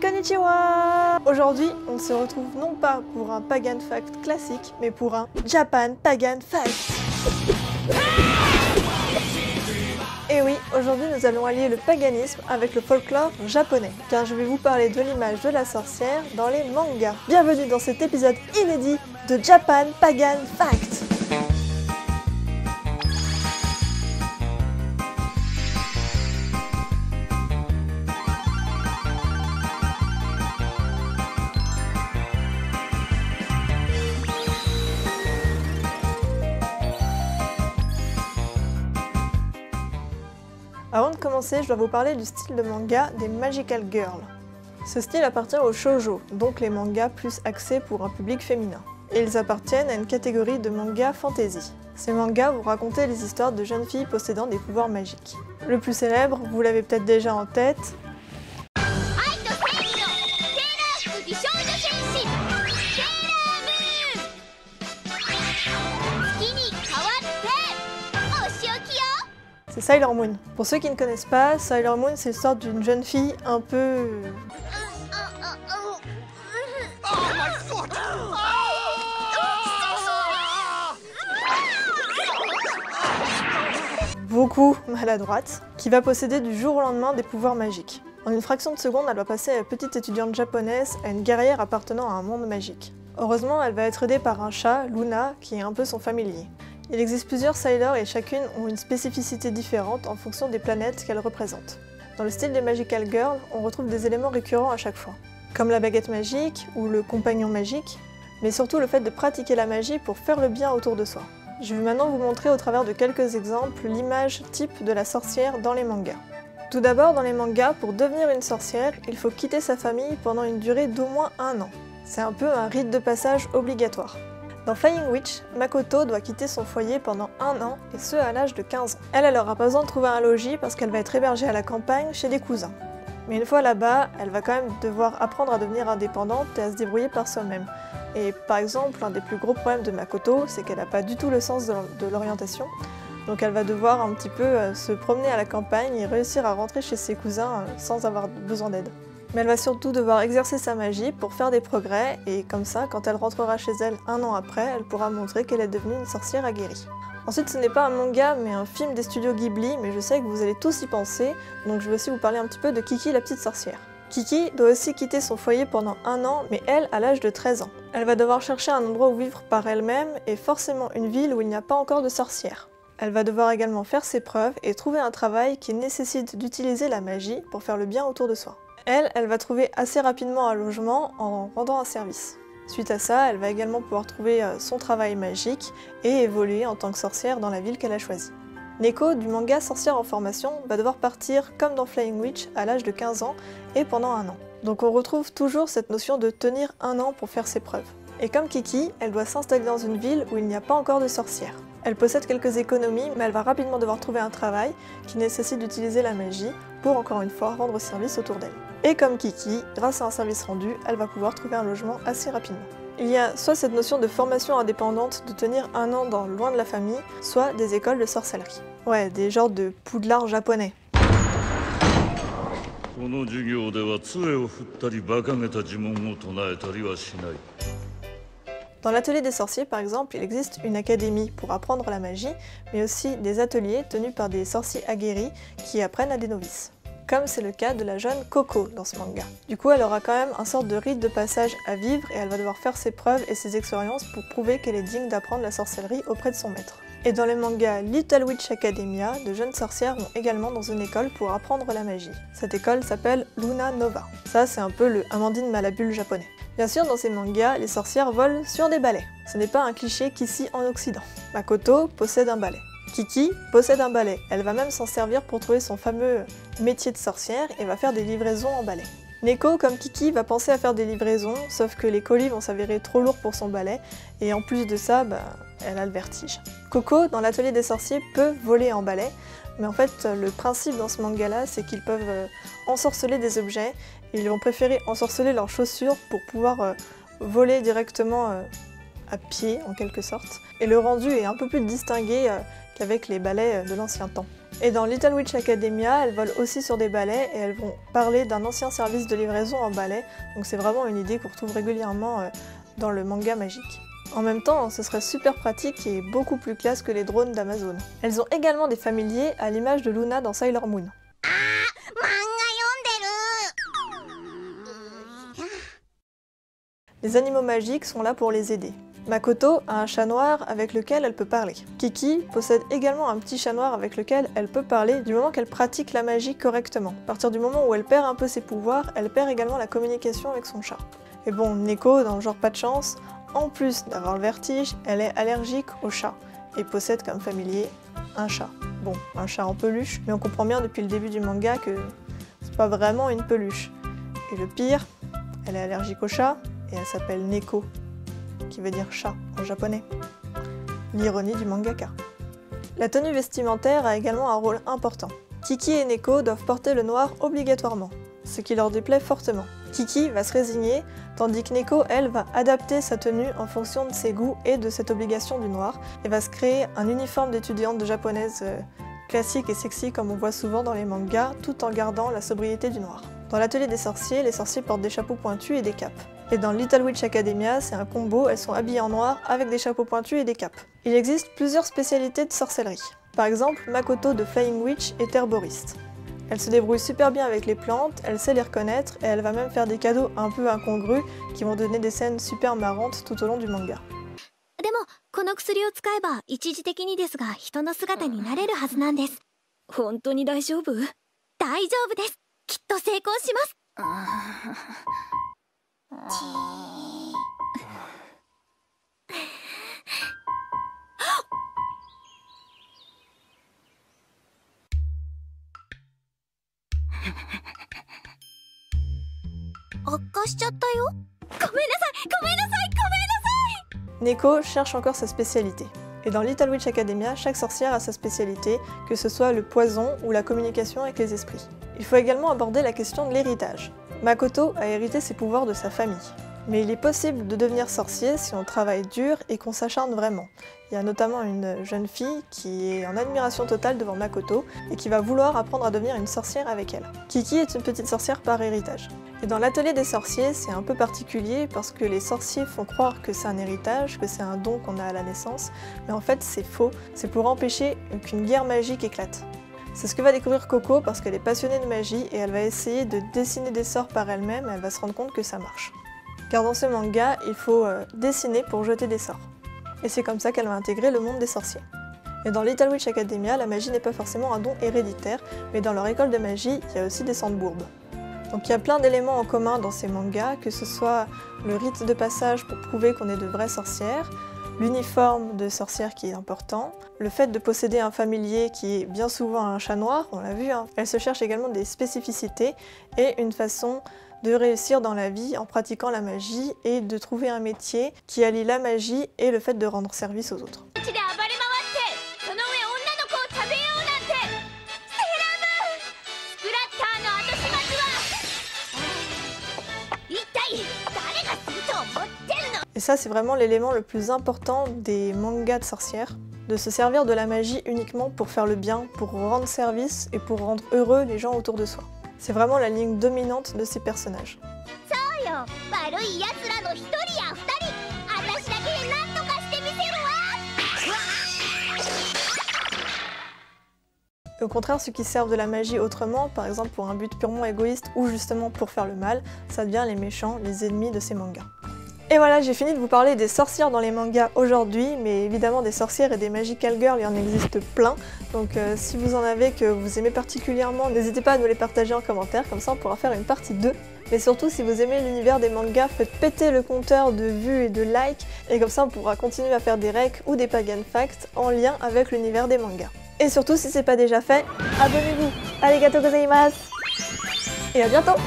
Konnichiwa! Aujourd'hui, on se retrouve non pas pour un Pagan Fact classique, mais pour un Japan Pagan Fact! Et oui, aujourd'hui nous allons allier le paganisme avec le folklore japonais, car je vais vous parler de l'image de la sorcière dans les mangas. Bienvenue dans cet épisode inédit de Japan Pagan Fact! Avant de commencer, je dois vous parler du style de manga des Magical Girls. Ce style appartient au shoujo, donc les mangas plus axés pour un public féminin. Et ils appartiennent à une catégorie de mangas fantasy. Ces mangas vont raconter les histoires de jeunes filles possédant des pouvoirs magiques. Le plus célèbre, vous l'avez peut-être déjà en tête, c'est Sailor Moon. Pour ceux qui ne connaissent pas, Sailor Moon c'est l'histoire d'une jeune fille un peu... beaucoup maladroite, qui va posséder du jour au lendemain des pouvoirs magiques. En une fraction de seconde, elle va passer à petite étudiante japonaise à une guerrière appartenant à un monde magique. Heureusement, elle va être aidée par un chat, Luna, qui est un peu son familier. Il existe plusieurs Sailors et chacune ont une spécificité différente en fonction des planètes qu'elles représentent. Dans le style des Magical Girls, on retrouve des éléments récurrents à chaque fois, comme la baguette magique ou le compagnon magique, mais surtout le fait de pratiquer la magie pour faire le bien autour de soi. Je vais maintenant vous montrer au travers de quelques exemples l'image type de la sorcière dans les mangas. Tout d'abord, dans les mangas, pour devenir une sorcière, il faut quitter sa famille pendant une durée d'au moins 1 an. C'est un peu un rite de passage obligatoire. Dans Flying Witch, Makoto doit quitter son foyer pendant 1 an, et ce à l'âge de 15 ans. Elle aura pas besoin de trouver un logis parce qu'elle va être hébergée à la campagne chez des cousins. Mais une fois là-bas, elle va quand même devoir apprendre à devenir indépendante et à se débrouiller par soi-même. Et par exemple, un des plus gros problèmes de Makoto, c'est qu'elle n'a pas du tout le sens de l'orientation. Donc elle va devoir un petit peu se promener à la campagne et réussir à rentrer chez ses cousins sans avoir besoin d'aide. Mais elle va surtout devoir exercer sa magie pour faire des progrès, et comme ça, quand elle rentrera chez elle 1 an après, elle pourra montrer qu'elle est devenue une sorcière aguerrie. Ensuite, ce n'est pas un manga, mais un film des studios Ghibli, mais je sais que vous allez tous y penser, donc je vais aussi vous parler un petit peu de Kiki la petite sorcière. Kiki doit aussi quitter son foyer pendant 1 an, mais elle à l'âge de 13 ans. Elle va devoir chercher un endroit où vivre par elle-même, et forcément une ville où il n'y a pas encore de sorcières. Elle va devoir également faire ses preuves et trouver un travail qui nécessite d'utiliser la magie pour faire le bien autour de soi. Elle va trouver assez rapidement un logement en rendant un service. Suite à ça, elle va également pouvoir trouver son travail magique et évoluer en tant que sorcière dans la ville qu'elle a choisie. Neko, du manga Sorcière en formation, va devoir partir comme dans Flying Witch à l'âge de 15 ans et pendant 1 an. Donc on retrouve toujours cette notion de tenir 1 an pour faire ses preuves. Et comme Kiki, elle doit s'installer dans une ville où il n'y a pas encore de sorcières. Elle possède quelques économies, mais elle va rapidement devoir trouver un travail qui nécessite d'utiliser la magie pour encore une fois rendre service autour d'elle. Et comme Kiki, grâce à un service rendu, elle va pouvoir trouver un logement assez rapidement. Il y a soit cette notion de formation indépendante, de tenir 1 an loin de la famille, soit des écoles de sorcellerie. Ouais, des genres de Poudlard japonais. Dans l'atelier des sorciers, par exemple, il existe une académie pour apprendre la magie, mais aussi des ateliers tenus par des sorciers aguerris qui apprennent à des novices. Comme c'est le cas de la jeune Coco dans ce manga. Du coup, elle aura quand même un sorte de rite de passage à vivre et elle va devoir faire ses preuves et ses expériences pour prouver qu'elle est digne d'apprendre la sorcellerie auprès de son maître. Et dans le manga Little Witch Academia, de jeunes sorcières vont également dans une école pour apprendre la magie. Cette école s'appelle Luna Nova. Ça, c'est un peu le Amandine Malabule japonais. Bien sûr, dans ces mangas, les sorcières volent sur des balais. Ce n'est pas un cliché qu'ici en Occident. Makoto possède un balai. Kiki possède un balai. Elle va même s'en servir pour trouver son fameux métier de sorcière et va faire des livraisons en balai. Neko, comme Kiki, va penser à faire des livraisons, sauf que les colis vont s'avérer trop lourds pour son balai, et en plus de ça, elle a le vertige. Coco, dans l'atelier des sorciers, peut voler en balai, mais en fait, le principe dans ce manga-là, c'est qu'ils peuvent ensorceler des objets, et ils vont préférer ensorceler leurs chaussures pour pouvoir voler directement à pied, en quelque sorte. Et le rendu est un peu plus distingué qu'avec les balais de l'ancien temps. Et dans Little Witch Academia, elles volent aussi sur des balais et elles vont parler d'un ancien service de livraison en balai, donc c'est vraiment une idée qu'on retrouve régulièrement dans le manga magique. En même temps, ce serait super pratique et beaucoup plus classe que les drones d'Amazon. Elles ont également des familiers à l'image de Luna dans Sailor Moon. Les animaux magiques sont là pour les aider. Makoto a un chat noir avec lequel elle peut parler. Kiki possède également un petit chat noir avec lequel elle peut parler du moment qu'elle pratique la magie correctement. À partir du moment où elle perd un peu ses pouvoirs, elle perd également la communication avec son chat. Et bon, Neko, dans le genre pas de chance, en plus d'avoir le vertige, elle est allergique au chat et possède comme familier un chat. Bon, un chat en peluche, mais on comprend bien depuis le début du manga que c'est pas vraiment une peluche. Et le pire, elle est allergique au chat et elle s'appelle Neko, qui veut dire chat en japonais. L'ironie du mangaka. La tenue vestimentaire a également un rôle important. Kiki et Neko doivent porter le noir obligatoirement, ce qui leur déplaît fortement. Kiki va se résigner, tandis que Neko, elle, va adapter sa tenue en fonction de ses goûts et de cette obligation du noir, et va se créer un uniforme d'étudiante japonaise classique et sexy comme on voit souvent dans les mangas, tout en gardant la sobriété du noir. Dans l'atelier des sorciers, les sorciers portent des chapeaux pointus et des capes. Et dans Little Witch Academia, c'est un combo, elles sont habillées en noir avec des chapeaux pointus et des capes. Il existe plusieurs spécialités de sorcellerie. Par exemple, Makoto de Flying Witch est herboriste. Elle se débrouille super bien avec les plantes, elle sait les reconnaître et elle va même faire des cadeaux un peu incongrus qui vont donner des scènes super marrantes tout au long du manga. でも、この薬を使えば一時的にですが人の姿になれるはずなんです。本当に大丈夫？大丈夫です。きっと成功します。悪化しちゃったよ。ごめんなさい、ごめんなさい、ごめんなさい。Neko cherche encore sa spécialité. Et dans Little Witch Academia, chaque sorcière a sa spécialité, que ce soit le poison ou la communication avec les esprits. Il faut également aborder la question de l'héritage. Makoto a hérité ses pouvoirs de sa famille. Mais il est possible de devenir sorcier si on travaille dur et qu'on s'acharne vraiment. Il y a notamment une jeune fille qui est en admiration totale devant Makoto et qui va vouloir apprendre à devenir une sorcière avec elle. Kiki est une petite sorcière par héritage. Et dans l'atelier des sorciers, c'est un peu particulier parce que les sorciers font croire que c'est un héritage, que c'est un don qu'on a à la naissance, mais en fait c'est faux, c'est pour empêcher qu'une guerre magique éclate. C'est ce que va découvrir Coco parce qu'elle est passionnée de magie et elle va essayer de dessiner des sorts par elle-même et elle va se rendre compte que ça marche. Car dans ce manga, il faut dessiner pour jeter des sorts. Et c'est comme ça qu'elle va intégrer le monde des sorciers. Et dans Little Witch Academia, la magie n'est pas forcément un don héréditaire, mais dans leur école de magie, il y a aussi des sang-de-bourbe. Donc il y a plein d'éléments en commun dans ces mangas, que ce soit le rite de passage pour prouver qu'on est de vraies sorcières, l'uniforme de sorcière qui est important, le fait de posséder un familier qui est bien souvent un chat noir, on l'a vu, hein. Elle se cherche également des spécificités et une façon de réussir dans la vie en pratiquant la magie et de trouver un métier qui allie la magie et le fait de rendre service aux autres. Et ça, c'est vraiment l'élément le plus important des mangas de sorcières, de se servir de la magie uniquement pour faire le bien, pour rendre service et pour rendre heureux les gens autour de soi. C'est vraiment la ligne dominante de ces personnages. Et au contraire, ceux qui servent de la magie autrement, par exemple pour un but purement égoïste ou justement pour faire le mal, ça devient les méchants, les ennemis de ces mangas. Et voilà, j'ai fini de vous parler des sorcières dans les mangas aujourd'hui, mais évidemment des sorcières et des magical girls, il y en existe plein. Donc si vous en avez que vous aimez particulièrement, n'hésitez pas à nous les partager en commentaire, comme ça on pourra faire une partie 2. Mais surtout, si vous aimez l'univers des mangas, faites péter le compteur de vues et de likes, et comme ça on pourra continuer à faire des recs ou des pagan facts en lien avec l'univers des mangas. Et surtout, si c'est pas déjà fait, abonnez-vous. Arigatou gozaimasu. Et à bientôt.